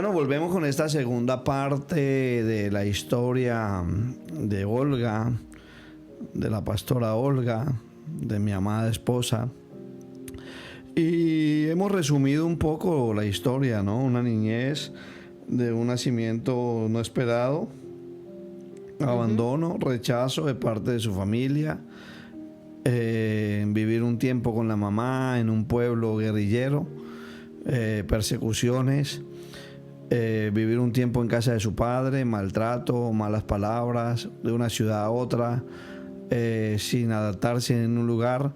Bueno, volvemos con esta segunda parte de la historia de Olga, de la pastora Olga, de mi amada esposa. Y hemos resumido un poco la historia, ¿no? Una niñez de un nacimiento no esperado, abandono, rechazo de parte de su familia, vivir un tiempo con la mamá en un pueblo guerrillero, persecuciones, vivir un tiempo en casa de su padre, maltrato, malas palabras, de una ciudad a otra, sin adaptarse en un lugar,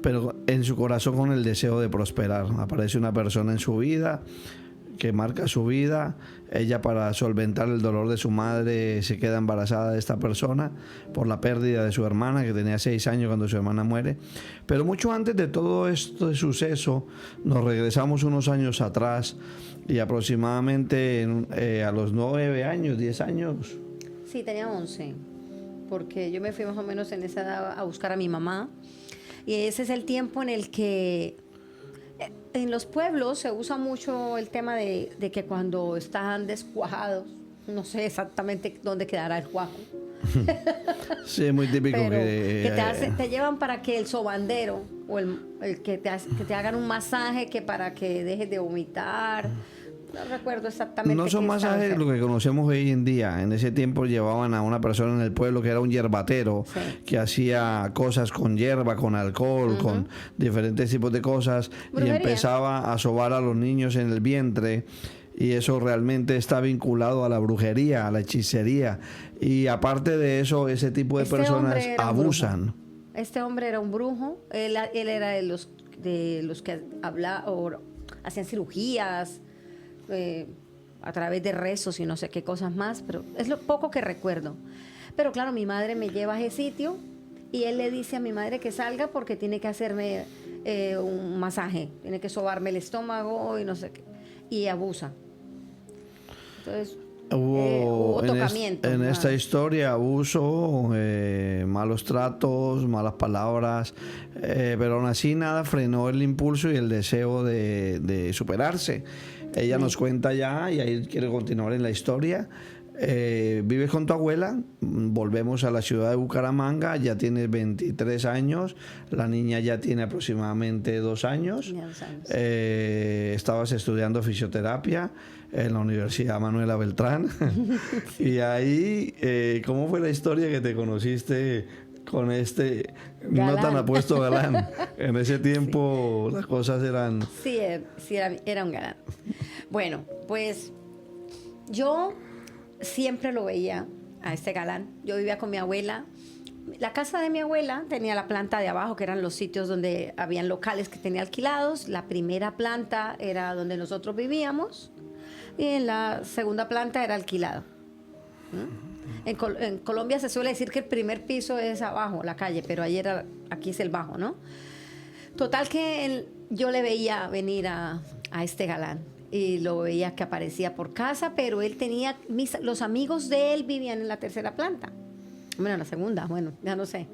pero en su corazón con el deseo de prosperar. Aparece una persona en su vida que marca su vida. Ella, para solventar el dolor de su madre, se queda embarazada de esta persona por la pérdida de su hermana, que tenía 6 años cuando su hermana muere. Pero mucho antes de todo este suceso, nos regresamos unos años atrás, y aproximadamente a los 9 años, 10 años. Sí, tenía 11, porque yo me fui más o menos en esa edad a buscar a mi mamá, y ese es el tiempo en el que en los pueblos se usa mucho el tema de que cuando están descuajados, no sé exactamente dónde quedará el cuajo. Sí, es muy típico. Pero que te llevan para que el sobandero o el que te hagan un masaje, que para que dejes de vomitar. No recuerdo exactamente. No son masajes lo que conocemos hoy en día. En ese tiempo llevaban a una persona en el pueblo que era un yerbatero, sí, que hacía cosas con hierba, con alcohol, con diferentes tipos de cosas. Brujería. Y empezaba a sobar a los niños en el vientre. Y eso realmente está vinculado a la brujería, a la hechicería. Y aparte de eso, ese tipo de personas abusan. Este hombre era un brujo. Él era de los que hablaban o hacían cirugías a través de rezos y no sé qué cosas más, pero es lo poco que recuerdo. Pero claro, mi madre me lleva a ese sitio y él le dice a mi madre que salga porque tiene que hacerme un masaje, tiene que sobarme el estómago y no sé qué, y abusa. Entonces hubo tocamiento. En esta historia, abuso, malos tratos, malas palabras, pero aún así nada frenó el impulso y el deseo de superarse. Ella nos cuenta ya, y ahí quiero continuar en la historia. Vives con tu abuela, volvemos a la ciudad de Bucaramanga, ya tienes 23 años, la niña ya tiene aproximadamente 2 años. Estabas estudiando fisioterapia en la Universidad Manuela Beltrán. Y ahí, ¿cómo fue la historia que te conociste con este galán, no tan apuesto galán? En ese tiempo las cosas eran... Sí, era un galán. Bueno, pues yo siempre lo veía a este galán. Yo vivía con mi abuela. La casa de mi abuela tenía la planta de abajo, que eran los sitios donde habían locales que tenía alquilados. La primera planta era donde nosotros vivíamos y en la segunda planta era alquilado. En Colombia se suele decir que el primer piso es abajo, la calle, pero aquí es el bajo, ¿no? Total que yo le veía venir a este galán y lo veía que aparecía por casa, pero él tenía, los amigos de él vivían en la tercera planta. Bueno, en la segunda, bueno, ya no sé.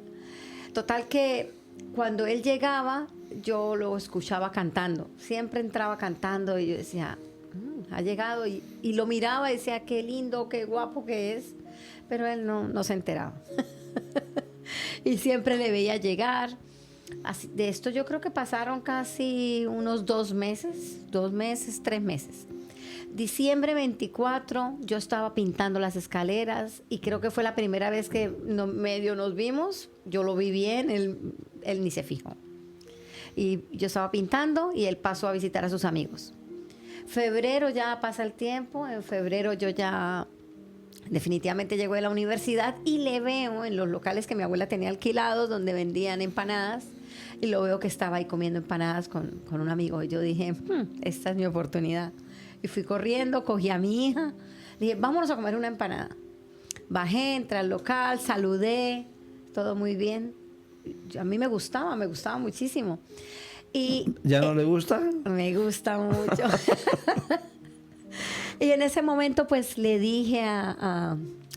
Total que cuando él llegaba, yo lo escuchaba cantando. Siempre entraba cantando y yo decía, ha llegado, y lo miraba y decía, qué lindo, qué guapo que es. Pero él no se enteraba. Y siempre le veía llegar. Así, de esto yo creo que pasaron casi unos 2 meses, 3 meses. Diciembre 24, yo estaba pintando las escaleras y creo que fue la primera vez que medio nos vimos. Yo lo vi bien, él ni se fijó. Y yo estaba pintando y él pasó a visitar a sus amigos. Febrero ya pasa el tiempo, en febrero yo ya definitivamente llego de la universidad y le veo en los locales que mi abuela tenía alquilados donde vendían empanadas, y lo veo que estaba ahí comiendo empanadas con un amigo. Y yo dije, esta es mi oportunidad. Y fui corriendo, cogí a mi hija, dije, vámonos a comer una empanada. Bajé, entré al local, saludé, todo muy bien. A mí me gustaba muchísimo. Y, ¿ya no le gusta? Me gusta mucho. Y en ese momento pues le dije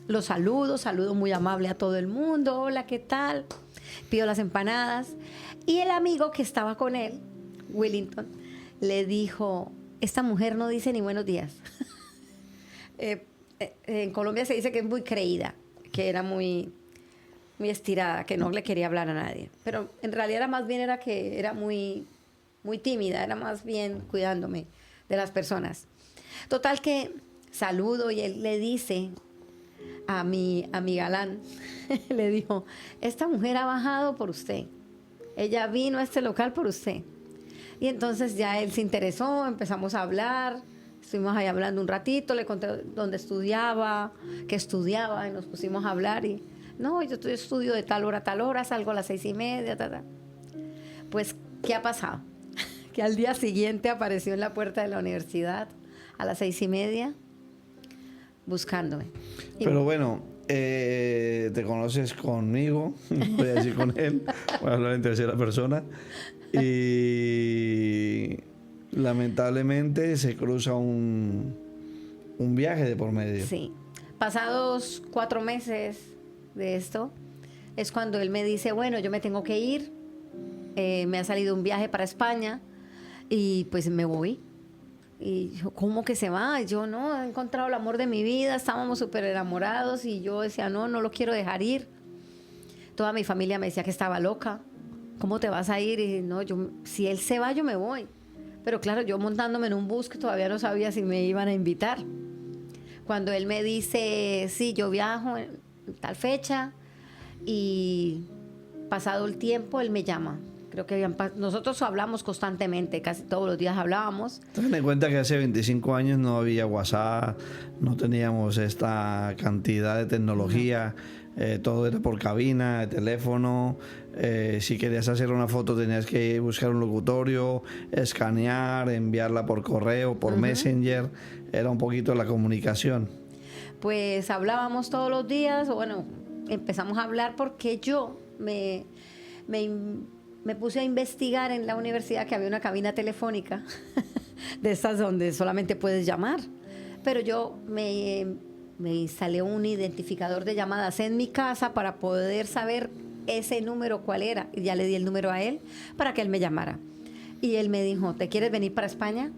los saludo muy amable a todo el mundo, hola, ¿qué tal? Pido las empanadas. Y el amigo que estaba con él, Willington, le dijo, esta mujer no dice ni buenos días. En Colombia se dice que es muy creída, que era muy, muy estirada, que no le quería hablar a nadie. Pero en realidad era más bien era que era muy, muy tímida, era más bien cuidándome de las personas. Total que saludo y él le dice a mi galán, le dijo, esta mujer ha bajado por usted. Ella vino a este local por usted. Y entonces ya él se interesó, empezamos a hablar, estuvimos ahí hablando un ratito, le conté dónde estudiaba, qué estudiaba, y nos pusimos a hablar y, no, yo estudio de tal hora a tal hora, salgo a las 6:30, ta, ta. Pues, ¿qué ha pasado? Que al día siguiente apareció en la puerta de la universidad a las 6:30 buscándome. Pero bueno, te conoces conmigo, voy a decir con él, voy a hablar en tercera persona, y lamentablemente se cruza un viaje de por medio. Sí. Pasados 4 meses de esto, es cuando él me dice, bueno, yo me tengo que ir, me ha salido un viaje para España, y pues me voy. Y yo, ¿cómo que se va? Y yo, no, he encontrado el amor de mi vida, estábamos súper enamorados, y yo decía, no lo quiero dejar ir. Toda mi familia me decía que estaba loca. ¿Cómo te vas a ir? Y no, si él se va, yo me voy. Pero claro, yo montándome en un bus que todavía no sabía si me iban a invitar. Cuando él me dice, sí, yo viajo en tal fecha, y pasado el tiempo, él me llama. Creo que nosotros hablamos constantemente, casi todos los días hablábamos. Ten en cuenta que hace 25 años no había WhatsApp, no teníamos esta cantidad de tecnología, todo era por cabina, de teléfono. Si querías hacer una foto tenías que buscar un locutorio, escanear, enviarla por correo, por Messenger. Era un poquito la comunicación. Pues hablábamos todos los días, bueno, empezamos a hablar porque yo me puse a investigar en la universidad que había una cabina telefónica de estas donde solamente puedes llamar. Pero yo me instalé un identificador de llamadas en mi casa para poder saber ese número cuál era. Y ya le di el número a él para que él me llamara. Y él me dijo, ¿te quieres venir para España?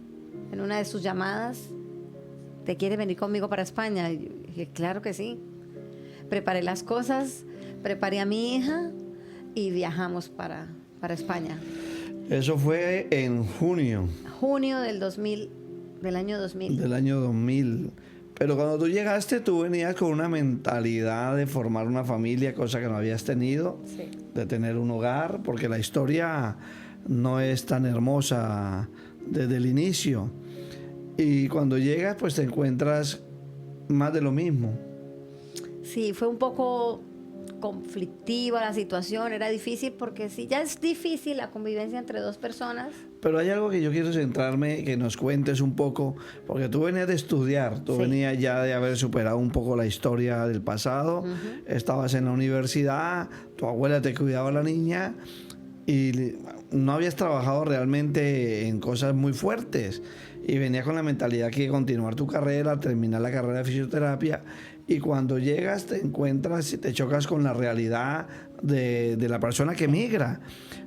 En una de sus llamadas, ¿te quieres venir conmigo para España? Y yo dije, claro que sí. Preparé las cosas, preparé a mi hija y viajamos para España. Eso fue en junio. Junio del 2000, del año 2000. Del año 2000. Pero cuando tú llegaste, tú venías con una mentalidad de formar una familia, cosa que no habías tenido, Sí. de tener un hogar, porque la historia no es tan hermosa desde el inicio. Y cuando llegas, pues te encuentras más de lo mismo. Sí, fue un poco conflictiva la situación, era difícil porque sí, ya es difícil la convivencia entre dos personas. Pero hay algo que yo quiero centrarme, que nos cuentes un poco, porque tú venías de estudiar, tú Sí. venías ya de haber superado un poco la historia del pasado, estabas en la universidad, tu abuela te cuidaba a la niña y no habías trabajado realmente en cosas muy fuertes y venías con la mentalidad que continuar tu carrera, terminar la carrera de fisioterapia, y cuando llegas te encuentras y te chocas con la realidad de la persona que migra,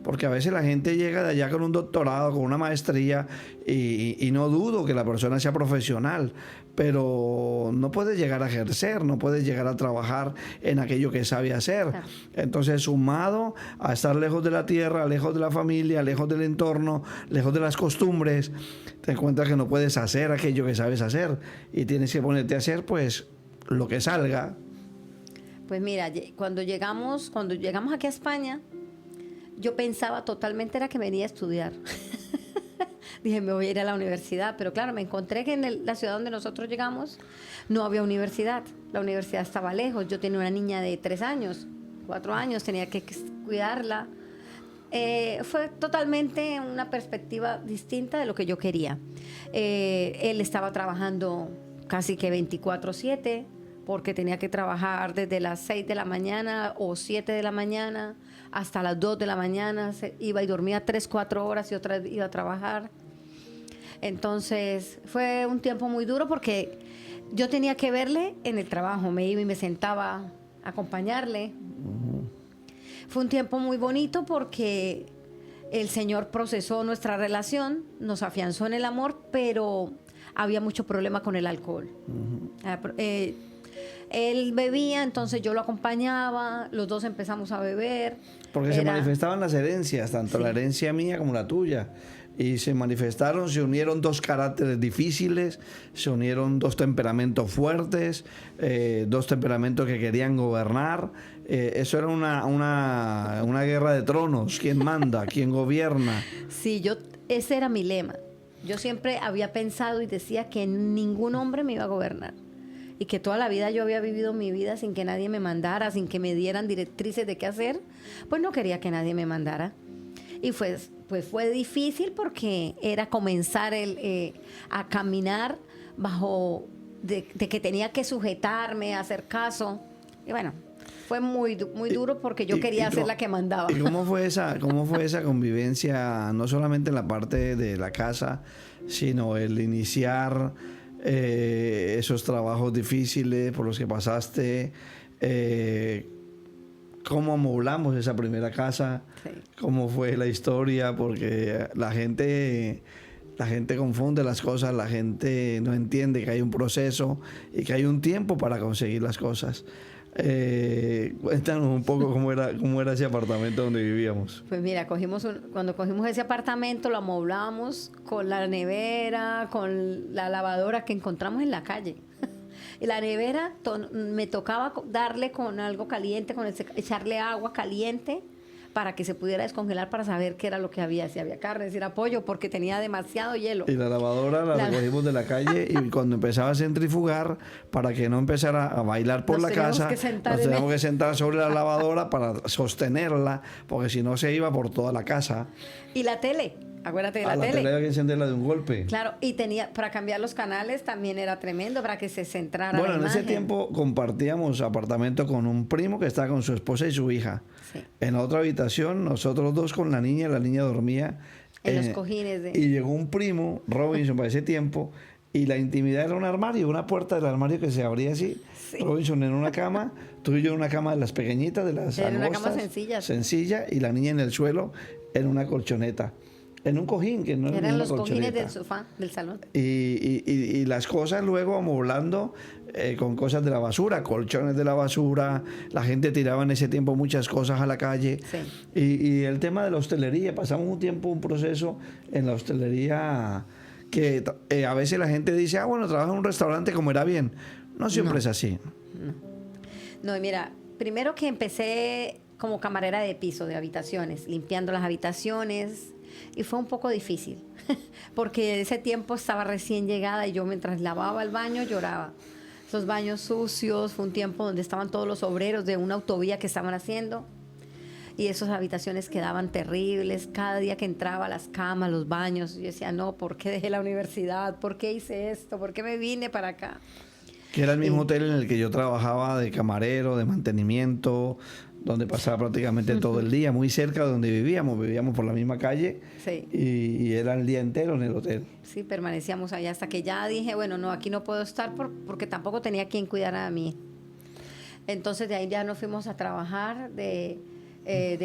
porque a veces la gente llega de allá con un doctorado, con una maestría, y no dudo que la persona sea profesional, pero no puede llegar a ejercer, no puede llegar a trabajar en aquello que sabe hacer. Claro. Entonces, sumado a estar lejos de la tierra, lejos de la familia, lejos del entorno, lejos de las costumbres, te encuentras que no puedes hacer aquello que sabes hacer y tienes que ponerte a hacer pues lo que salga. Pues mira, cuando llegamos aquí a España, yo pensaba totalmente era que venía a estudiar. Dije, me voy a ir a la universidad, pero claro, me encontré que en la ciudad donde nosotros llegamos no había universidad. La universidad estaba lejos. Yo tenía una niña de 3 años, 4 años, tenía que cuidarla. Fue totalmente una perspectiva distinta de lo que yo quería. Él estaba trabajando casi que 24/7, porque tenía que trabajar desde las 6 de la mañana o 7 de la mañana hasta las 2 de la mañana. Iba y dormía 3-4 horas y otra vez iba a trabajar. Entonces fue un tiempo muy duro porque yo tenía que verle en el trabajo. Me iba y me sentaba a acompañarle. Fue un tiempo muy bonito porque el Señor procesó nuestra relación, nos afianzó en el amor, pero había mucho problema con el alcohol. Él bebía, entonces yo lo acompañaba, los dos empezamos a beber. Porque se manifestaban las herencias, tanto la herencia mía como la tuya. Y se manifestaron, se unieron dos caracteres difíciles, se unieron dos temperamentos fuertes, dos temperamentos que querían gobernar. Eso era una guerra de tronos. ¿Quién manda? ¿Quién gobierna? Sí, ese era mi lema. Yo siempre había pensado y decía que ningún hombre me iba a gobernar. Y que toda la vida yo había vivido mi vida sin que nadie me mandara, sin que me dieran directrices de qué hacer. Pues no quería que nadie me mandara. Y pues fue difícil porque era comenzar a caminar bajo de que tenía que sujetarme, hacer caso. Y bueno, fue muy duro porque yo quería ser la que mandaba. ¿Y cómo fue esa convivencia, no solamente en la parte de la casa, sino el iniciar esos trabajos difíciles por los que pasaste? ¿Cómo amoblamos esa primera casa? Sí. ¿Cómo fue la historia? Porque la gente confunde las cosas, la gente no entiende que hay un proceso y que hay un tiempo para conseguir las cosas. Cuéntanos un poco cómo era ese apartamento donde vivíamos. Pues mira, cuando cogimos ese apartamento lo amoblamos con la nevera, con la lavadora que encontramos en la calle. Y la nevera me tocaba darle con algo caliente, echarle agua caliente para que se pudiera descongelar para saber qué era lo que había, si había carne, si era pollo, porque tenía demasiado hielo. Y la lavadora la recogimos de la calle y cuando empezaba a centrifugar, para que no empezara a bailar por la casa, nos teníamos que sentar sobre la lavadora para sostenerla, porque si no se iba por toda la casa. Y la tele. Acuérdate de la tele. La tele había que encenderla de un golpe. Claro, y para cambiar los canales también era tremendo, para que se centrara la imagen. En ese tiempo compartíamos apartamento con un primo que estaba con su esposa y su hija. Sí. En la otra habitación, nosotros dos con la niña dormía en los cojines. Y llegó un primo, Robinson, para ese tiempo, y la intimidad era un armario, una puerta del armario que se abría así. Sí. Robinson en una cama, tú y yo en una cama de las pequeñitas, de las angostas. En una cama sencilla. Sencilla, y la niña en el suelo, en una colchoneta. En un cojín, que no era eran los cojines del sofá, del salón. Y las cosas luego amoblando con cosas de la basura, colchones de la basura. La gente tiraba en ese tiempo muchas cosas a la calle. Sí. Y el tema de la hostelería, pasamos un proceso en la hostelería que a veces la gente dice, bueno, trabaja en un restaurante, comerá bien. No siempre es así. No, y mira, primero que empecé como camarera de piso, de habitaciones, limpiando las habitaciones. Y fue un poco difícil, porque ese tiempo estaba recién llegada y yo mientras lavaba el baño lloraba. Los baños sucios, fue un tiempo donde estaban todos los obreros de una autovía que estaban haciendo y esas habitaciones quedaban terribles. Cada día que entraba, las camas, los baños, yo decía, no, ¿por qué dejé la universidad? ¿Por qué hice esto? ¿Por qué me vine para acá? Que era el mismo hotel en el que yo trabajaba de camarero, de mantenimiento, donde pasaba prácticamente todo el día, muy cerca de donde vivíamos por la misma calle. Sí. Y era el día entero en el hotel. Sí, permanecíamos allá hasta que ya dije, bueno, no, aquí no puedo estar porque tampoco tenía quien cuidara a mí. Entonces de ahí ya nos fuimos a trabajar de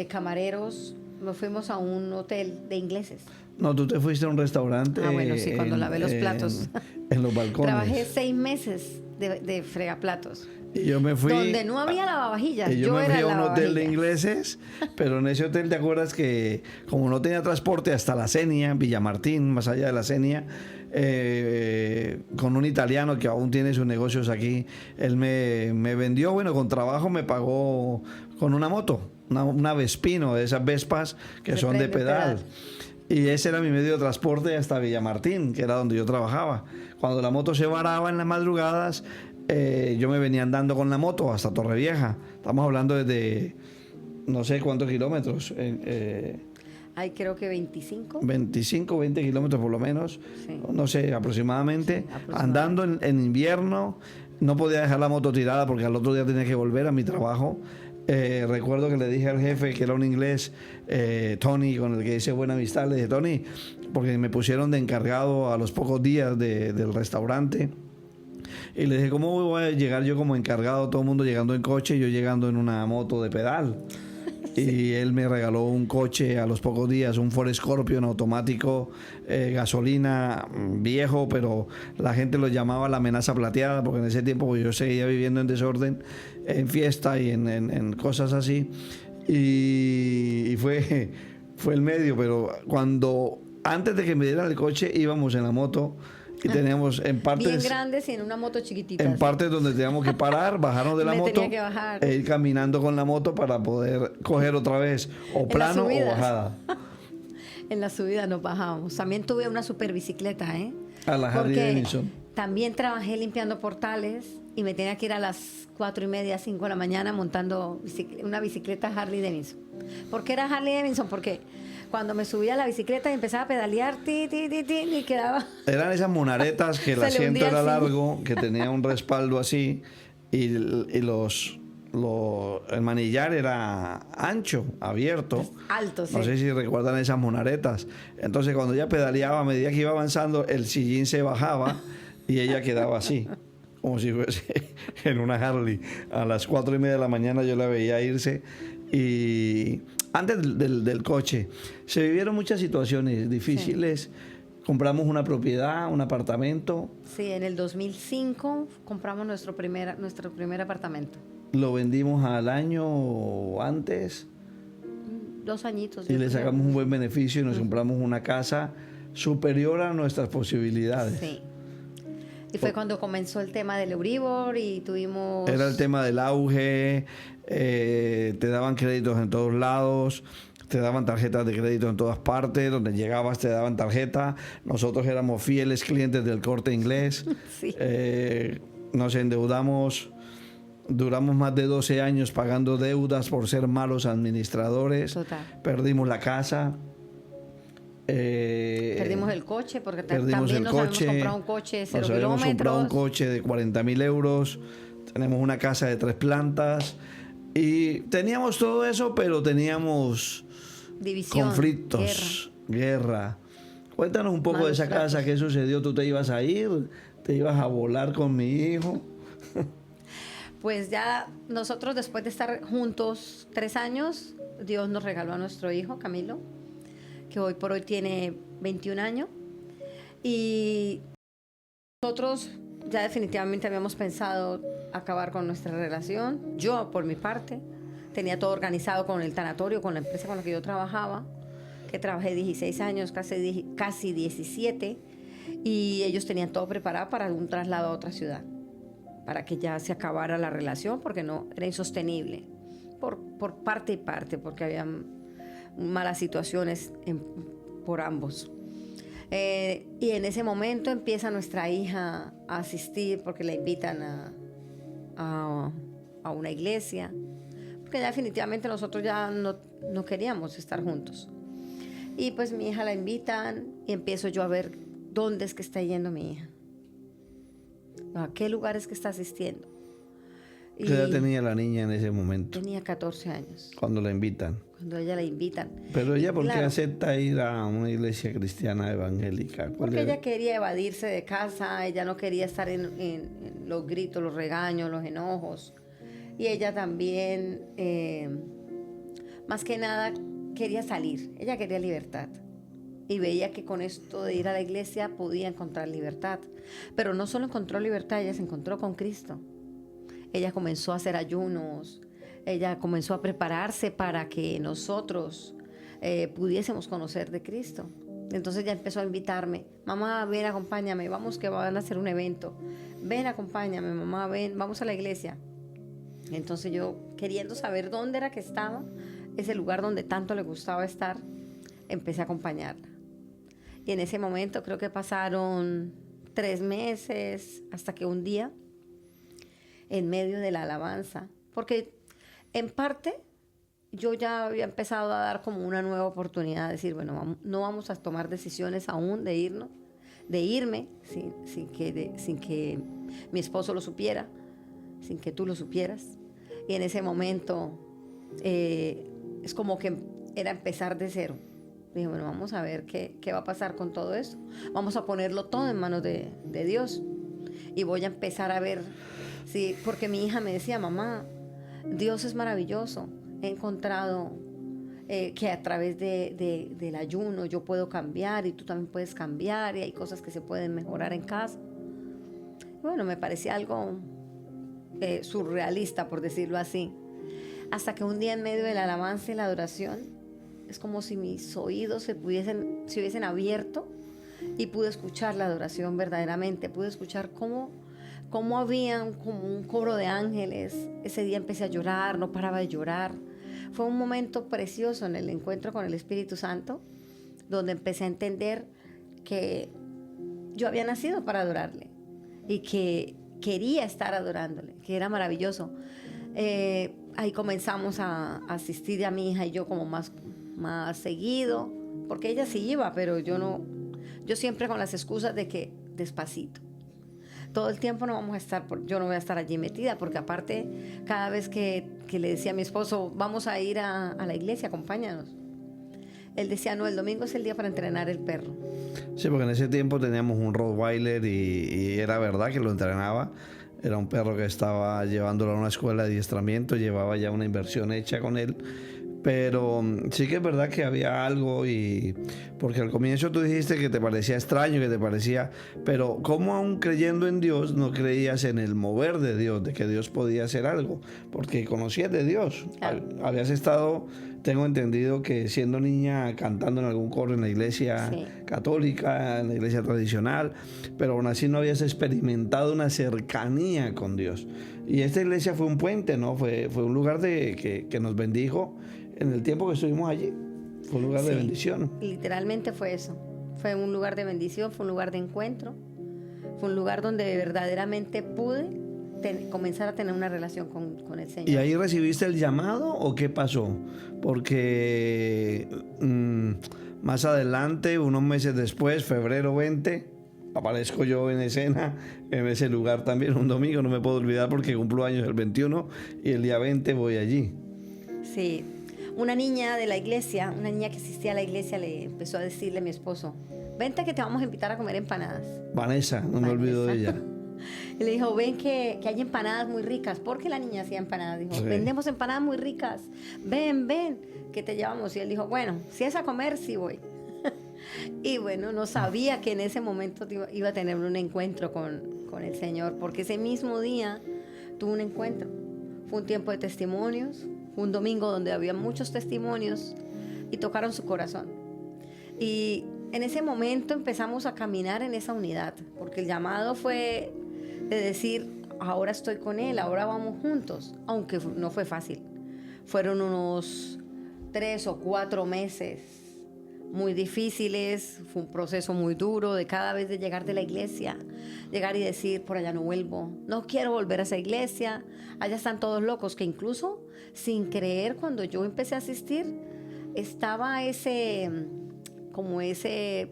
camareros, nos fuimos a un hotel de ingleses. No, tú te fuiste a un restaurante. Bueno, sí, cuando lavé los platos. En los balcones. Trabajé 6 meses de fregaplatos. Y yo me fui... Donde no había lavavajillas. Y yo me fui a un hotel de ingleses, pero en ese hotel, ¿te acuerdas que como no tenía transporte hasta la Cenia, Villamartín, más allá de la Cenia, con un italiano que aún tiene sus negocios aquí, él me vendió, bueno, con trabajo me pagó con una moto, una Vespino, de esas Vespas que son de pedal. Y ese era mi medio de transporte hasta Villamartín, que era donde yo trabajaba. Cuando la moto se varaba en las madrugadas, yo me venía andando con la moto hasta Torrevieja. Estamos hablando desde no sé cuántos kilómetros. Hay creo que 25. 25, 20 kilómetros por lo menos. Sí. No sé, aproximadamente. Sí, andando en invierno. No podía dejar la moto tirada porque al otro día tenía que volver a mi trabajo. Recuerdo que le dije al jefe, que era un inglés, Tony, con el que hice buena amistad, le dije, Tony, porque me pusieron de encargado a los pocos días del restaurante. Y le dije, ¿cómo voy a llegar yo como encargado, todo el mundo llegando en coche y yo llegando en una moto de pedal? Y él me regaló un coche a los pocos días, un Ford Scorpion automático, gasolina, viejo, pero la gente lo llamaba la amenaza plateada, porque en ese tiempo pues, yo seguía viviendo en desorden, en fiesta y en cosas así. Y fue el medio, pero antes de que me dieran el coche íbamos en la moto y teníamos en partes bien grandes y en una moto chiquitita. En partes donde teníamos que parar, bajarnos de la Me moto tenía que bajar. e ir caminando con la moto para poder coger otra vez o plano o bajada. En la subida nos bajábamos. También tuve una super bicicleta, ¿eh? A la Harley Davidson. También trabajé limpiando portales y me tenía que ir a las 4:30, 5 de la mañana montando una bicicleta Harley Davidson. ¿Por qué era Harley Davidson? Porque cuando me subía a la bicicleta y empezaba a pedalear, y quedaba... Eran esas monaretas que el asiento era largo, que tenía un respaldo así, y el manillar era ancho, abierto. Alto, sí. No sé si recuerdan esas monaretas. Entonces, cuando ella pedaleaba, a medida que iba avanzando, el sillín se bajaba y ella quedaba así, como si fuese en una Harley. A las 4:30 de la mañana yo la veía irse. Y antes del coche, se vivieron muchas situaciones difíciles. Sí. Compramos una propiedad, un apartamento. Sí, en el 2005 compramos nuestro primer apartamento. Lo vendimos al año antes. 2 añitos. Y le sacamos un buen beneficio y nos compramos una casa superior a nuestras posibilidades. Sí. Y fue cuando comenzó el tema del Euribor y tuvimos... Era el tema del auge, te daban créditos en todos lados, te daban tarjetas de crédito en todas partes, donde llegabas te daban tarjeta. Nosotros éramos fieles clientes del Corte Inglés. Sí. Nos endeudamos, duramos más de 12 años pagando deudas por ser malos administradores. Total. Perdimos la casa. Perdimos el coche porque también nos habíamos comprado un coche de 0 kilómetros. Nos habíamos comprado un coche de 40.000 euros. Tenemos una casa de 3 plantas. Y teníamos todo eso, pero teníamos división, conflictos, guerra. Cuéntanos un poco de esa casa, ¿qué sucedió? ¿Tú te ibas a ir? ¿Te ibas a volar con mi hijo? Pues ya nosotros, después de estar juntos 3 años, Dios nos regaló a nuestro hijo, Camilo, que hoy por hoy tiene 21 años. Y nosotros ya definitivamente habíamos pensado acabar con nuestra relación. Yo, por mi parte, tenía todo organizado con el tanatorio, con la empresa con la que yo trabajaba, que trabajé 16 años, casi 17, y ellos tenían todo preparado para un traslado a otra ciudad, para que ya se acabara la relación, porque no era insostenible, por parte y parte, porque había malas situaciones por ambos. Y en ese momento empieza nuestra hija a asistir, porque la invitan a una iglesia, porque ya definitivamente nosotros ya no queríamos estar juntos. Y pues mi hija la invitan y empiezo yo a ver dónde es que está yendo mi hija, a qué lugares que está asistiendo. ¿Qué edad tenía la niña en ese momento? Tenía 14 años. Cuando la invitan. Cuando ella la invitan. Pero ella, ¿por qué acepta ir a una iglesia cristiana evangélica? Porque ella quería evadirse de casa, ella no quería estar en los gritos, los regaños, los enojos. Y ella también, más que nada, quería salir. Ella quería libertad. Y veía que con esto de ir a la iglesia podía encontrar libertad. Pero no solo encontró libertad, ella se encontró con Cristo. Ella comenzó a hacer ayunos, ella comenzó a prepararse para que nosotros pudiésemos conocer de Cristo. Entonces ella empezó a invitarme: mamá, ven, acompáñame, vamos que van a hacer un evento. Ven, acompáñame, mamá, ven, vamos a la iglesia. Entonces yo, queriendo saber dónde era que estaba, ese lugar donde tanto le gustaba estar, empecé a acompañarla. Y en ese momento creo que pasaron 3 meses hasta que un día, en medio de la alabanza, porque en parte yo ya había empezado a dar como una nueva oportunidad, de decir, bueno, no vamos a tomar decisiones aún de irme sin que mi esposo lo supiera, sin que tú lo supieras. Y en ese momento es como que era empezar de cero. Dije, bueno, vamos a ver qué va a pasar con todo esto. Vamos a ponerlo todo en manos de Dios. Y voy a empezar a ver. Sí, porque mi hija me decía, mamá, Dios es maravilloso. He encontrado que a través del ayuno yo puedo cambiar y tú también puedes cambiar y hay cosas que se pueden mejorar en casa. Bueno, me parecía algo surrealista, por decirlo así. Hasta que un día en medio de la alabanza y la adoración, es como si mis oídos se hubiesen abierto y pude escuchar la adoración verdaderamente. Pude escuchar cómo había como un coro de ángeles. Ese día empecé a llorar, no paraba de llorar. Fue un momento precioso en el encuentro con el Espíritu Santo, donde empecé a entender que yo había nacido para adorarle y que quería estar adorándole, que era maravilloso. Ahí comenzamos a asistir a mi hija y yo como más seguido, porque ella sí iba, pero yo no. Yo siempre con las excusas de que despacito. Todo el tiempo no vamos a estar, yo no voy a estar allí metida, porque aparte, cada vez que le decía a mi esposo, vamos a ir a la iglesia, acompáñanos. Él decía, no, el domingo es el día para entrenar el perro. Sí, porque en ese tiempo teníamos un Rottweiler y era verdad que lo entrenaba. Era un perro que estaba llevándolo a una escuela de adiestramiento, llevaba ya una inversión hecha con él. Pero sí que es verdad que había algo porque al comienzo tú dijiste que te parecía extraño, pero ¿cómo aún creyendo en Dios no creías en el mover de Dios, de que Dios podía hacer algo? Porque conocías de Dios. Claro. Habías estado, tengo entendido que siendo niña cantando en algún coro en la iglesia católica, en la iglesia tradicional, pero aún así no habías experimentado una cercanía con Dios. Y esta iglesia fue un puente, ¿no? Fue un lugar que nos bendijo en el tiempo que estuvimos allí. Fue un lugar de bendición. Literalmente fue eso. Fue un lugar de bendición, fue un lugar de encuentro, fue un lugar donde verdaderamente pude comenzar a tener una relación con el Señor. ¿Y ahí recibiste el llamado o qué pasó? Porque más adelante, unos meses después, febrero 20, aparezco yo en escena en ese lugar también, un domingo, no me puedo olvidar porque cumplo años el 21 y el día 20 voy allí. Sí. Una niña de la iglesia, una niña que asistía a la iglesia, le empezó a decirle a mi esposo, vente que te vamos a invitar a comer empanadas. Vanessa, me olvido de ella. Y le dijo, ven que hay empanadas muy ricas, porque la niña hacía empanadas. Dijo, vendemos empanadas muy ricas, ven, que te llevamos. Y él dijo, bueno, si es a comer, sí voy. Y bueno, no sabía que en ese momento iba a tener un encuentro con el Señor, porque ese mismo día tuve un encuentro. Fue un tiempo de testimonios. Un domingo donde había muchos testimonios y tocaron su corazón. Y en ese momento empezamos a caminar en esa unidad, porque el llamado fue de decir, ahora estoy con él, ahora vamos juntos, aunque no fue fácil. Fueron unos 3 o 4 meses muy difíciles, fue un proceso muy duro de cada vez de llegar de la iglesia, llegar y decir, por allá no vuelvo, no quiero volver a esa iglesia, allá están todos locos, que incluso sin creer cuando yo empecé a asistir, estaba ese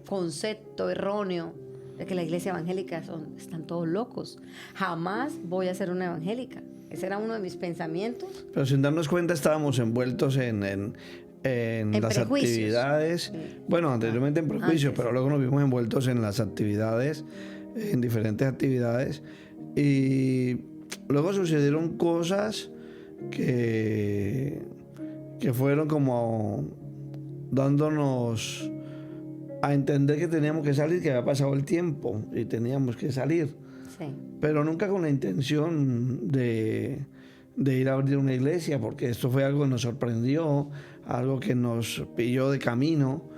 concepto erróneo de que la iglesia evangélica están todos locos, jamás voy a ser una evangélica, ese era uno de mis pensamientos. Pero sin darnos cuenta estábamos envueltos en las actividades, bueno, anteriormente en prejuicios, pero luego nos vimos envueltos en las actividades, en diferentes actividades, y luego sucedieron cosas que fueron como dándonos a entender que teníamos que salir, que había pasado el tiempo y teníamos que salir, pero nunca con la intención de ir a abrir una iglesia, porque esto fue algo que nos sorprendió, algo que nos pilló de camino,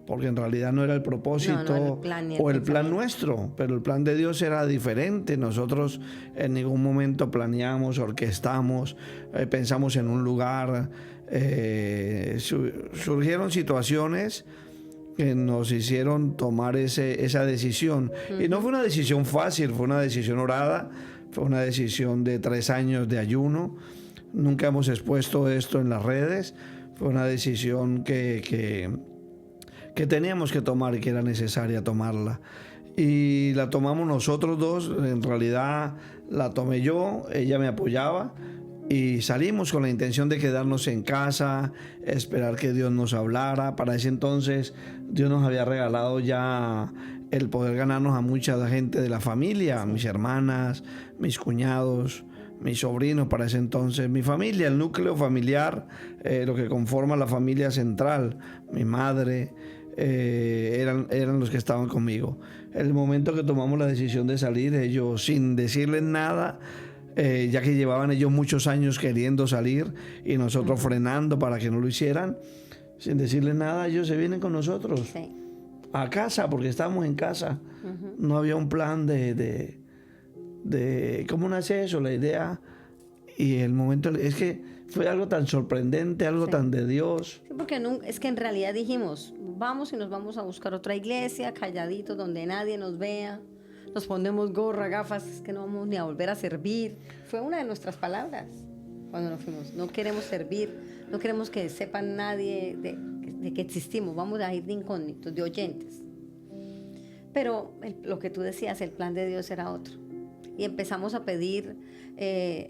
porque en realidad no era el propósito o el plan nuestro, pero el plan de Dios era diferente. Nosotros en ningún momento planeamos, orquestamos, pensamos en un lugar, surgieron situaciones que nos hicieron tomar esa decisión. Y no fue una decisión fácil, fue una decisión orada, fue una decisión de 3 años de ayuno. Nunca hemos expuesto esto en las redes. Fue una decisión que teníamos que tomar y que era necesaria tomarla. Y la tomamos nosotros dos. En realidad la tomé yo, ella me apoyaba. Y salimos con la intención de quedarnos en casa, esperar que Dios nos hablara. Para ese entonces Dios nos había regalado ya el poder ganarnos a mucha gente de la familia, mis hermanas, mis cuñados, mis sobrinos para ese entonces, mi familia, el núcleo familiar, lo que conforma la familia central, mi madre, eran los que estaban conmigo. El momento que tomamos la decisión de salir, ellos sin decirles nada, ya que llevaban ellos muchos años queriendo salir y nosotros frenando para que no lo hicieran, sin decirles nada, ellos se vienen con nosotros a casa, porque estábamos en casa. No había un plan de cómo nace eso, la idea. Y el momento, es que fue algo tan sorprendente, algo tan de Dios. Sí, porque es que en realidad dijimos, vamos y nos vamos a buscar otra iglesia, calladitos, donde nadie nos vea. Nos ponemos gorra, gafas, es que no vamos ni a volver a servir. Fue una de nuestras palabras cuando nos fuimos. No queremos servir, no queremos que sepan nadie de que existimos. Vamos a ir de incógnitos, de oyentes. Pero lo que tú decías, el plan de Dios era otro. Y empezamos a pedir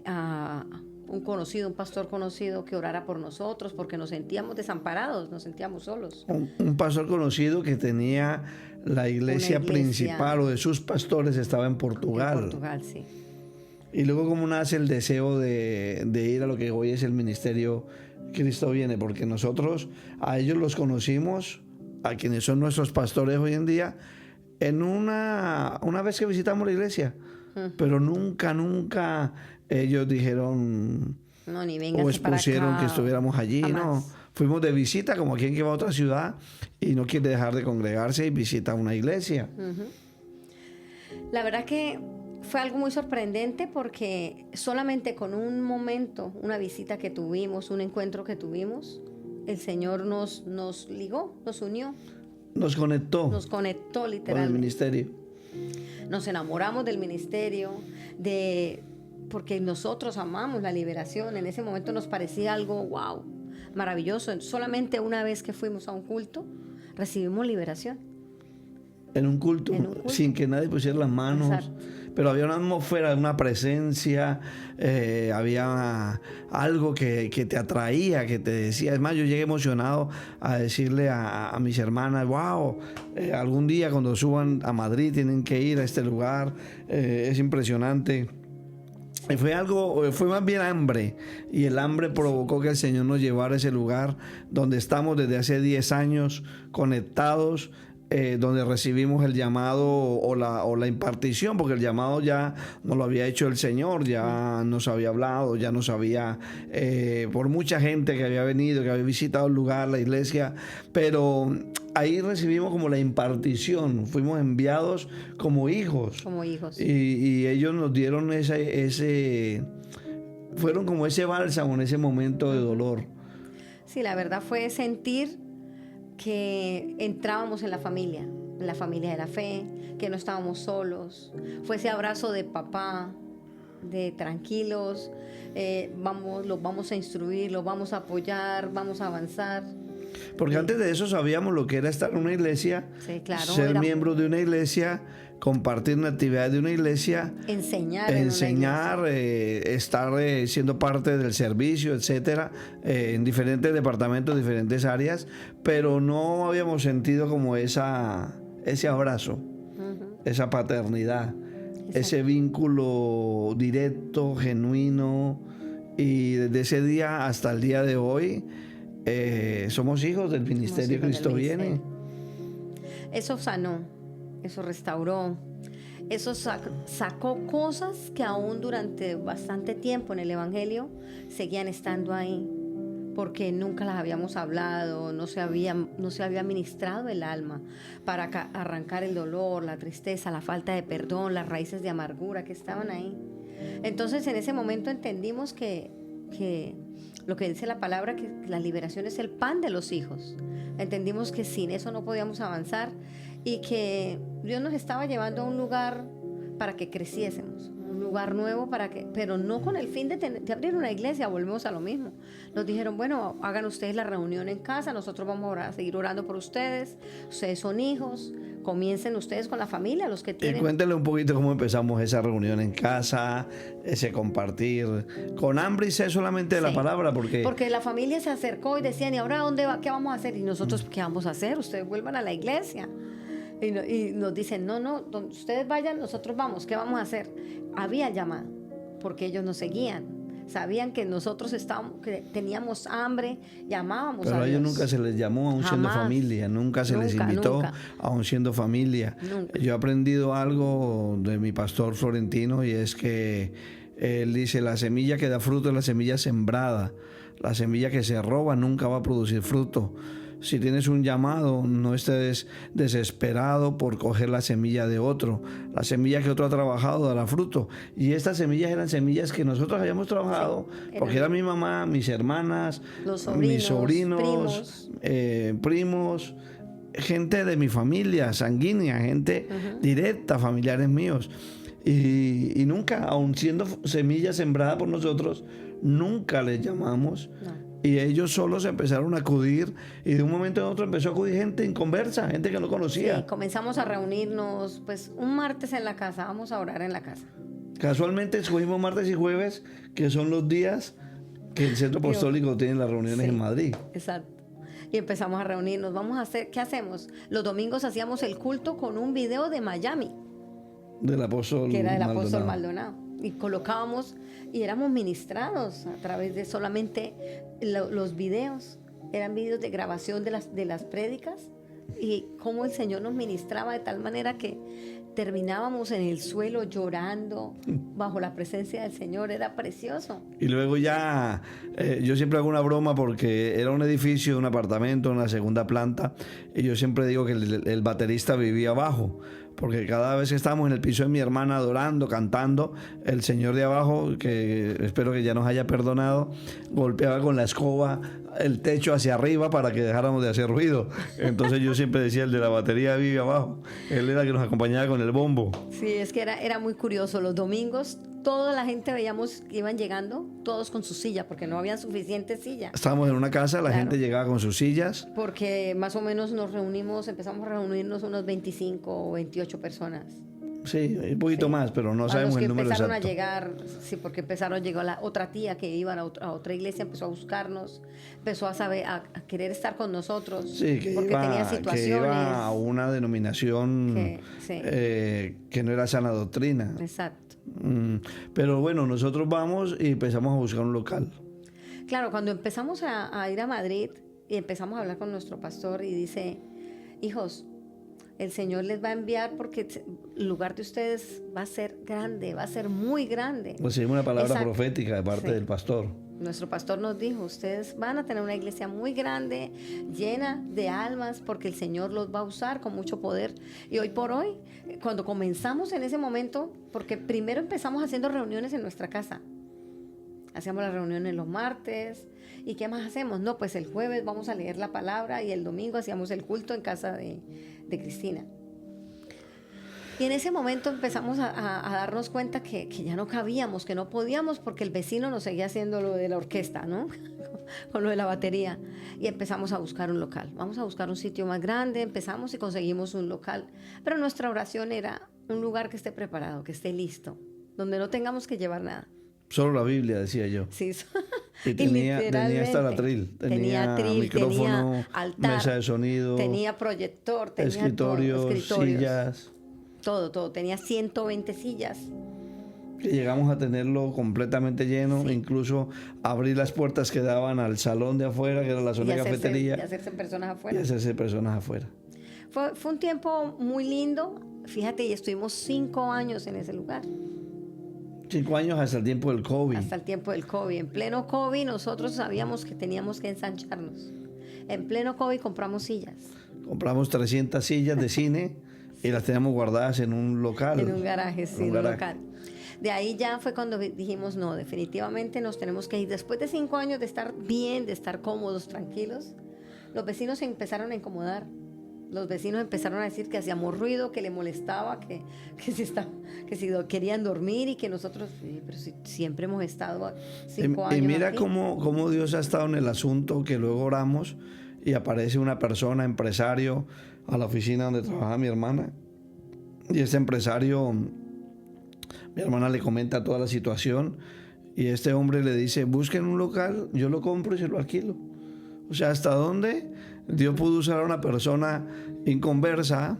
a un conocido, un pastor conocido, que orara por nosotros, porque nos sentíamos desamparados, nos sentíamos solos. Un pastor conocido que tenía la iglesia principal, o de sus pastores estaba en Portugal. En Portugal, sí. Y luego, ¿cómo nace el deseo de ir a lo que hoy es el ministerio Cristo Viene? Porque nosotros a ellos los conocimos, a quienes son nuestros pastores hoy en día, en una vez que visitamos la iglesia. Pero nunca ellos dijeron, no, ni o expusieron que estuviéramos allí. Jamás. No, fuimos de visita como quien que va a otra ciudad y no quiere dejar de congregarse y visita una iglesia. La verdad que fue algo muy sorprendente, porque solamente con un momento, una visita que tuvimos, un encuentro que tuvimos, el Señor nos ligó, nos unió. Nos conectó Literalmente. con el ministerio. Nos enamoramos del ministerio, porque nosotros amamos la liberación. En ese momento nos parecía algo wow, maravilloso. Solamente una vez que fuimos a un culto, recibimos liberación. En un culto, sin que nadie pusiera las manos. Exacto. Pero había una atmósfera, una presencia, había algo que te atraía, que te decía. Es más, yo llegué emocionado a decirle a mis hermanas, wow, algún día cuando suban a Madrid tienen que ir a este lugar, es impresionante. Y fue más bien hambre, y el hambre provocó que el Señor nos llevara a ese lugar donde estamos desde hace 10 años conectados, donde recibimos el llamado o la impartición, porque el llamado ya nos lo había hecho el Señor, ya nos había hablado, ya nos había, por mucha gente que había venido, que había visitado el lugar, la iglesia, pero ahí recibimos como la impartición, fuimos enviados como hijos. Como hijos. Y ellos nos dieron fueron como ese bálsamo en ese momento de dolor. Sí, la verdad fue sentir que entrábamos en la familia de la fe, que no estábamos solos. Fue ese abrazo de papá, de tranquilos, los vamos a instruir, los vamos a apoyar, vamos a avanzar. Porque antes de eso sabíamos lo que era estar en una iglesia, sí, claro, ser miembro de una iglesia, compartir una actividad de una iglesia, enseñar, estar siendo parte del servicio, etcétera, en diferentes departamentos, diferentes áreas, pero no habíamos sentido como ese abrazo, esa paternidad, ese vínculo directo, genuino, y desde ese día hasta el día de hoy somos hijos del ministerio Cristo Viene. Eso sanó, eso restauró, eso sacó cosas que aún durante bastante tiempo en el Evangelio seguían estando ahí, porque nunca las habíamos hablado, no se había ministrado el alma para arrancar el dolor, la tristeza, la falta de perdón, las raíces de amargura que estaban ahí. Entonces en ese momento entendimos que lo que dice la palabra, que la liberación es el pan de los hijos. Entendimos que sin eso no podíamos avanzar, y que Dios nos estaba llevando a un lugar para que creciésemos, un lugar nuevo, pero no con el fin de abrir una iglesia. Volvemos a lo mismo. Nos dijeron, bueno, hagan ustedes la reunión en casa, nosotros vamos a seguir orando por ustedes son hijos, comiencen ustedes con la familia, los que tienen. Y cuéntenle un poquito cómo empezamos esa reunión en casa, ese compartir, con hambre y sed solamente de la palabra, porque la familia se acercó y decían, ¿y ahora dónde va? ¿Qué vamos a hacer? Y nosotros, ¿qué vamos a hacer? Ustedes vuelvan a la iglesia. Y nos dicen, no, donde ustedes vayan, nosotros vamos, ¿qué vamos a hacer? Había llamado, porque ellos nos seguían. Sabían que nosotros que teníamos hambre y amábamos Pero a a Dios. ellos nunca se les llamó aún siendo Jamás. familia, nunca se les invitó Nunca. aún siendo familia. Nunca. Yo he aprendido algo de mi pastor Florentino y es que él dice, la semilla que da fruto es la semilla sembrada. La semilla que se roba nunca va a producir fruto. Si tienes un llamado, no estés desesperado por coger la semilla de otro. La semilla que otro ha trabajado dará fruto. Y estas semillas eran semillas que nosotros habíamos trabajado, Sí, porque era mi mamá, mis hermanas, Los mis sobrinos, sobrinos, primos, gente de mi familia sanguínea, gente directa, familiares míos. Y nunca, aun siendo semillas sembradas por nosotros, nunca les llamamos. No. Y ellos solos empezaron a acudir y de un momento a otro empezó a acudir gente inconversa, gente que no conocía. Sí, comenzamos a reunirnos, pues un martes en la casa, vamos a orar en la casa. Casualmente escogimos martes y jueves, que son los días que el Centro Apostólico tiene las reuniones Sí. en Madrid. Exacto. Y empezamos a reunirnos. Vamos a hacer, ¿qué hacemos? Los domingos hacíamos el culto con un video de Miami, Del apóstol que era del apóstol Maldonado. Maldonado. Y colocábamos y éramos ministrados a través de solamente los videos. Eran videos de grabación de las prédicas y cómo el Señor nos ministraba de tal manera que terminábamos en el suelo llorando bajo la presencia del Señor. Era precioso. Y luego ya, yo siempre hago una broma porque era un edificio, un apartamento, una segunda planta, y yo siempre digo que el baterista vivía abajo, porque cada vez que estábamos en el piso de mi hermana adorando, cantando, el señor de abajo, que espero que ya nos haya perdonado, golpeaba con la escoba el techo hacia arriba para que dejáramos de hacer ruido. Entonces yo siempre decía, el de la batería vive abajo. Él era el que nos acompañaba con el bombo. Sí, es que era muy curioso. Los domingos, toda la gente veíamos que iban llegando, todos con su silla, porque no había suficiente silla. Estábamos en una casa, la Claro. gente llegaba con sus sillas. Porque más o menos empezamos a reunirnos unos 25 o 28 personas. Sí, un poquito Sí. más, pero no A sabemos los que el número empezaron exacto. a llegar, sí, porque llegó la otra tía que iba a otra iglesia, empezó a buscarnos, empezó a querer estar con nosotros, Sí, porque tenía que situaciones. iba a una denominación Sí. que no era sana doctrina. Exacto. Pero bueno, nosotros vamos y empezamos a buscar un local. Claro, cuando empezamos a ir a Madrid y empezamos a hablar con nuestro pastor y dice, hijos, el Señor les va a enviar porque el lugar de ustedes va a ser grande, va a ser muy grande. Recibimos una palabra Exacto. profética de parte Sí. del pastor. Nuestro pastor nos dijo, ustedes van a tener una iglesia muy grande, llena de almas, porque el Señor los va a usar con mucho poder. Y hoy por hoy, cuando comenzamos en ese momento, porque primero empezamos haciendo reuniones en nuestra casa. Hacíamos las reuniones los martes. ¿Y qué más hacemos? No, pues el jueves vamos a leer la palabra y el domingo hacíamos el culto en casa de Cristina. Y en ese momento empezamos a darnos cuenta que ya no cabíamos, que no podíamos, porque el vecino nos seguía haciendo lo de la orquesta, ¿no? Con lo de la batería. Y empezamos a buscar un local. Vamos a buscar un sitio más grande. Empezamos y conseguimos un local. Pero nuestra oración era un lugar que esté preparado, que esté listo, donde no tengamos que llevar nada. Solo la Biblia, decía yo. Sí. Y tenía hasta el atril. Tenía atril, micrófono, tenía altar, mesa de sonido, tenía proyector, tenía escritorios, sillas. Todo. Tenía 120 sillas. Que llegamos a tenerlo completamente lleno, Sí. incluso abrir las puertas que daban al salón de afuera, que era la zona de cafetería, Y hacerse personas y afuera. hacerse personas afuera. Fue un tiempo muy lindo. Fíjate, y estuvimos 5 años en ese lugar. 5 años hasta el tiempo del COVID. Hasta el tiempo del COVID. En pleno COVID nosotros sabíamos que teníamos que ensancharnos. En pleno COVID compramos sillas. Compramos 300 sillas de cine y las teníamos guardadas en un local. En un garaje, sí, un en un garaje. local. De ahí ya fue cuando dijimos, no, definitivamente nos tenemos que ir. Después de 5 años de estar bien, de estar cómodos, tranquilos, los vecinos se empezaron a incomodar. Los vecinos empezaron a decir que hacíamos ruido, que le molestaba, que si querían dormir y que nosotros, pero si siempre hemos estado 5 años. Y mira aquí. cómo Dios ha estado en el asunto, que luego oramos y aparece una persona, empresario, a la oficina donde trabajaba mi hermana. Y ese empresario, mi hermana le comenta toda la situación y este hombre le dice, busquen un local, yo lo compro y se lo alquilo. O sea, ¿hasta dónde Dios pudo usar a una persona inconversa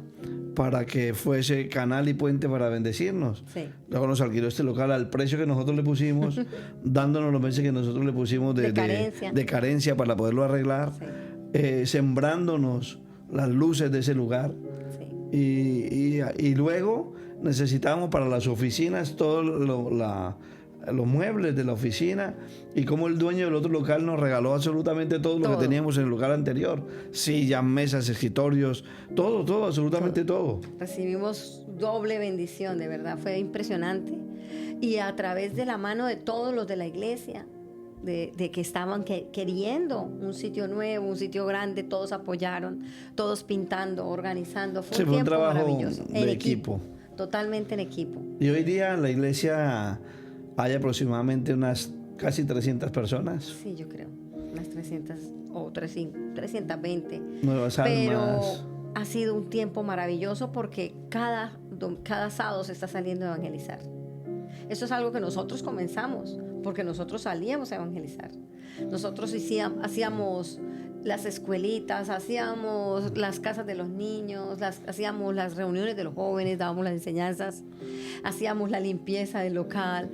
para que fuese canal y puente para bendecirnos. Sí. Luego nos alquiló este local al precio que nosotros le pusimos, dándonos los meses que nosotros le pusimos de carencia para poderlo arreglar, sí. Sembrándonos las luces de ese lugar. Sí. Y luego necesitábamos para las oficinas todos los muebles de la oficina, y como el dueño del otro local nos regaló absolutamente todo lo que teníamos en el local anterior: sillas, mesas, escritorios, todo, absolutamente todo. Recibimos doble bendición, de verdad, fue impresionante. Y a través de la mano de todos los de la iglesia, de que estaban queriendo un sitio nuevo, un sitio grande, todos apoyaron, todos pintando, organizando. Fue un trabajo maravilloso. De equipo. Totalmente en equipo. Y hoy día en la iglesia hay aproximadamente unas casi 300 personas. Sí, yo creo. Unas 300 o 320. Nuevas almas. Pero ha sido un tiempo maravilloso porque cada sábado se está saliendo a evangelizar. Eso es algo que nosotros comenzamos, porque nosotros salíamos a evangelizar. Nosotros hacíamos las escuelitas, hacíamos las casas de los niños, hacíamos las reuniones de los jóvenes, dábamos las enseñanzas, hacíamos la limpieza del local,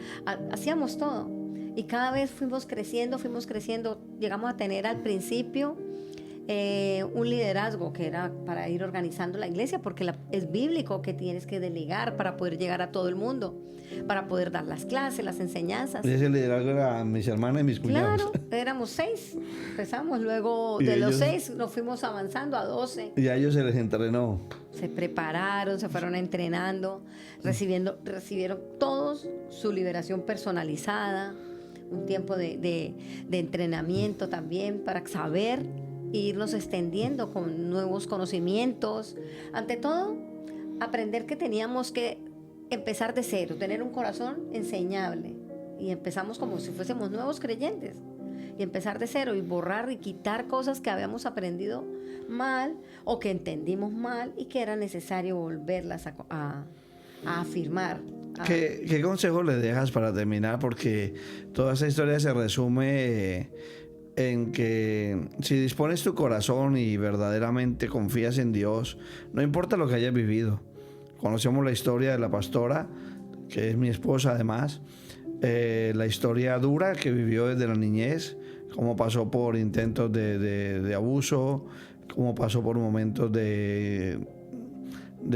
hacíamos todo. Y cada vez fuimos creciendo, llegamos a tener al principio un liderazgo que era para ir organizando la iglesia, porque es bíblico que tienes que delegar para poder llegar a todo el mundo, para poder dar las clases, las enseñanzas. Y ese liderazgo era mis hermanas y mis cuñados. Claro, éramos 6, empezamos, luego de los 6 nos fuimos avanzando a 12. Y a ellos se les entrenó. Se prepararon, se fueron entrenando, recibieron todos su liberación personalizada, un tiempo de entrenamiento también para saber e irnos extendiendo con nuevos conocimientos. Ante todo, aprender que teníamos que empezar de cero, tener un corazón enseñable. Y empezamos como si fuésemos nuevos creyentes. Y empezar de cero y borrar y quitar cosas que habíamos aprendido mal o que entendimos mal y que era necesario volverlas a afirmar. ¿Qué consejo le dejas para terminar? Porque toda esa historia se resume en que si dispones tu corazón y verdaderamente confías en Dios, no importa lo que hayas vivido. Conocemos la historia de la pastora, que es mi esposa además, la historia dura que vivió desde la niñez, cómo pasó por intentos de abuso, cómo pasó por momentos de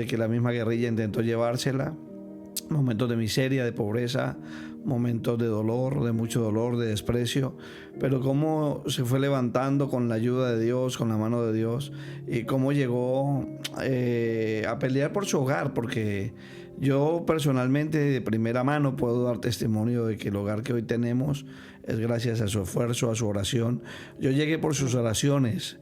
que la misma guerrilla intentó llevársela, momentos de miseria, de pobreza, momentos de dolor, de mucho dolor, de desprecio, pero cómo se fue levantando con la ayuda de Dios, con la mano de Dios, y cómo llegó a pelear por su hogar, porque yo personalmente de primera mano puedo dar testimonio de que el hogar que hoy tenemos es gracias a su esfuerzo, a su oración. Yo llegué por sus oraciones.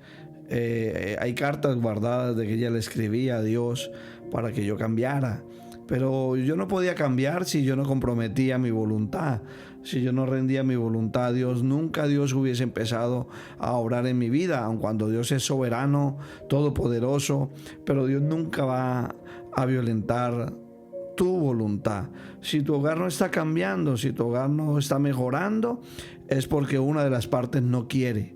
Hay cartas guardadas de que ella le escribía a Dios para que yo cambiara. Pero yo no podía cambiar si yo no comprometía mi voluntad, si yo no rendía mi voluntad a Dios. Nunca Dios hubiese empezado a obrar en mi vida, aun cuando Dios es soberano, todopoderoso, pero Dios nunca va a violentar tu voluntad. Si tu hogar no está cambiando, si tu hogar no está mejorando, es porque una de las partes no quiere.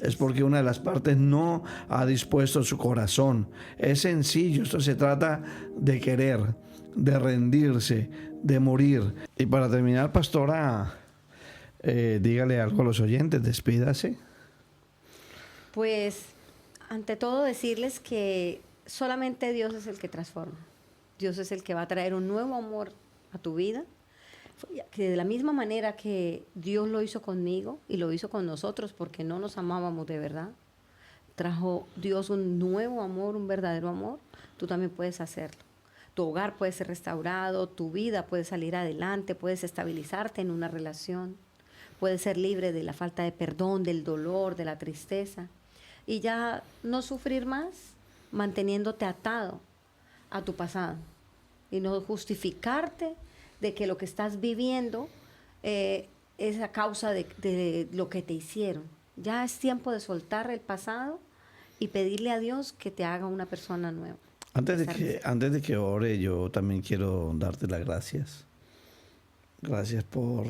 Es porque una de las partes no ha dispuesto su corazón. Es sencillo, esto se trata de querer, de rendirse, de morir. Y para terminar, pastora, dígale algo a los oyentes, despídase. Pues, ante todo, decirles que solamente Dios es el que transforma. Dios es el que va a traer un nuevo amor a tu vida. Que de la misma manera que Dios lo hizo conmigo y lo hizo con nosotros porque no nos amábamos de verdad, trajo Dios un nuevo amor, un verdadero amor, tú también puedes hacerlo. Tu hogar puede ser restaurado, tu vida puede salir adelante, puedes estabilizarte en una relación, puedes ser libre de la falta de perdón, del dolor, de la tristeza y ya no sufrir más manteniéndote atado a tu pasado y no justificarte de que lo que estás viviendo es a causa de lo que te hicieron. Ya es tiempo de soltar el pasado y pedirle a Dios que te haga una persona nueva. Antes de que ore, yo también quiero darte las gracias. Gracias por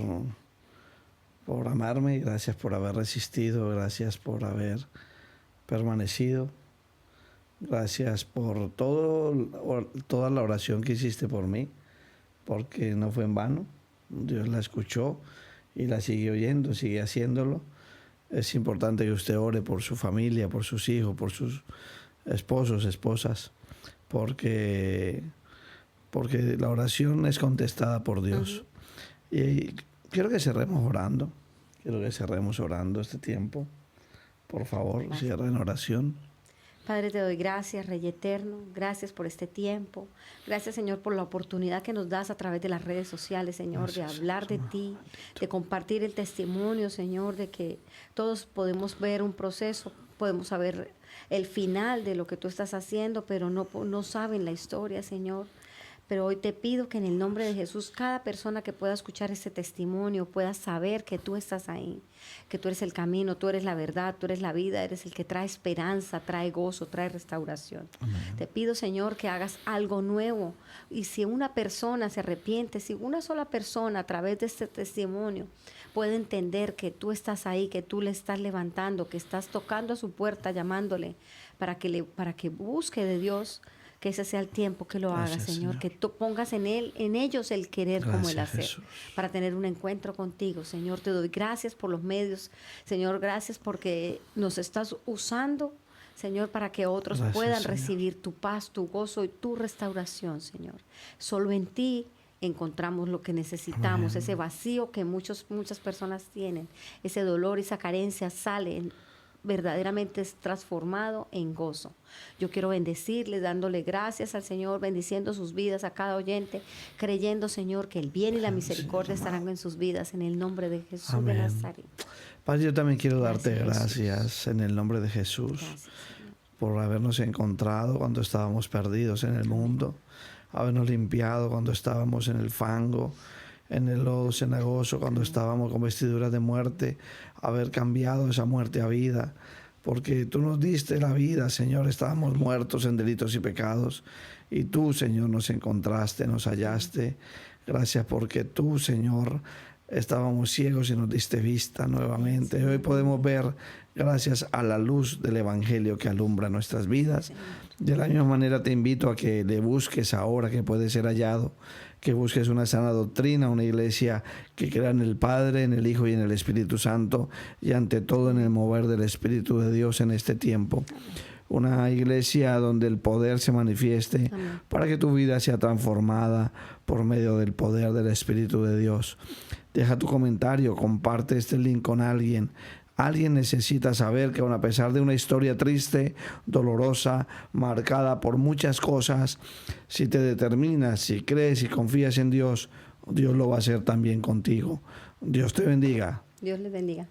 amarme, gracias por haber resistido, gracias por haber permanecido. Gracias por toda la oración que hiciste por mí, porque no fue en vano. Dios la escuchó y la sigue oyendo, sigue haciéndolo. Es importante que usted ore por su familia, por sus hijos, por sus esposos, esposas, porque la oración es contestada por Dios. Y quiero que cerremos orando. Quiero que cerremos orando este tiempo. Por favor, cierren oración. Padre, te doy gracias, Rey Eterno. Gracias por este tiempo. Gracias, Señor, por la oportunidad que nos das a través de las redes sociales, Señor, de hablar de ti, de compartir el testimonio, Señor, de que todos podemos ver un proceso, podemos saber el final de lo que tú estás haciendo, pero no saben la historia, Señor. Pero hoy te pido que en el nombre de Jesús, cada persona que pueda escuchar este testimonio pueda saber que tú estás ahí, que tú eres el camino, tú eres la verdad, tú eres la vida, eres el que trae esperanza, trae gozo, trae restauración. Amén. Te pido, Señor, que hagas algo nuevo. Y si una persona se arrepiente, si una sola persona a través de este testimonio puede entender que tú estás ahí, que tú le estás levantando, que estás tocando a su puerta, llamándole para que busque de Dios, que ese sea el tiempo que lo haga, Señor, que tú pongas en ellos el querer como el hacer, Jesús, para tener un encuentro contigo, Señor. Te doy gracias por los medios, Señor, gracias porque nos estás usando, Señor, para que otros puedan recibir tu paz, tu gozo y tu restauración, Señor. Solo en ti encontramos lo que necesitamos. Amén. Ese vacío que muchas personas tienen, ese dolor, esa carencia sale verdaderamente es transformado en gozo. Yo quiero bendecirles, dándole gracias al Señor, bendiciendo sus vidas a cada oyente, creyendo, Señor, que el bien y la misericordia estarán en sus vidas, en el nombre de Jesús. Amén. De Nazaret. Padre, yo también quiero darte gracias en el nombre de Jesús, por habernos encontrado cuando estábamos perdidos en el mundo, habernos limpiado cuando estábamos en el fango, en el lodo cenagoso, cuando estábamos con vestiduras de muerte, haber cambiado esa muerte a vida, porque tú nos diste la vida, Señor. Estábamos muertos en delitos y pecados, y tú, Señor, nos encontraste, nos hallaste. Gracias porque tú, Señor, estábamos ciegos y nos diste vista nuevamente. Hoy podemos ver gracias a la luz del Evangelio que alumbra nuestras vidas. De la misma manera te invito a que le busques ahora, que puede ser hallado, que busques una sana doctrina, una iglesia que crea en el Padre, en el Hijo y en el Espíritu Santo, y ante todo en el mover del Espíritu de Dios en este tiempo. Una iglesia donde el poder se manifieste. Amén. Para que tu vida sea transformada por medio del poder del Espíritu de Dios. Deja tu comentario, comparte este link con alguien. Alguien necesita saber que aun a pesar de una historia triste, dolorosa, marcada por muchas cosas, si te determinas, si crees y confías en Dios, Dios lo va a hacer también contigo. Dios te bendiga. Dios les bendiga.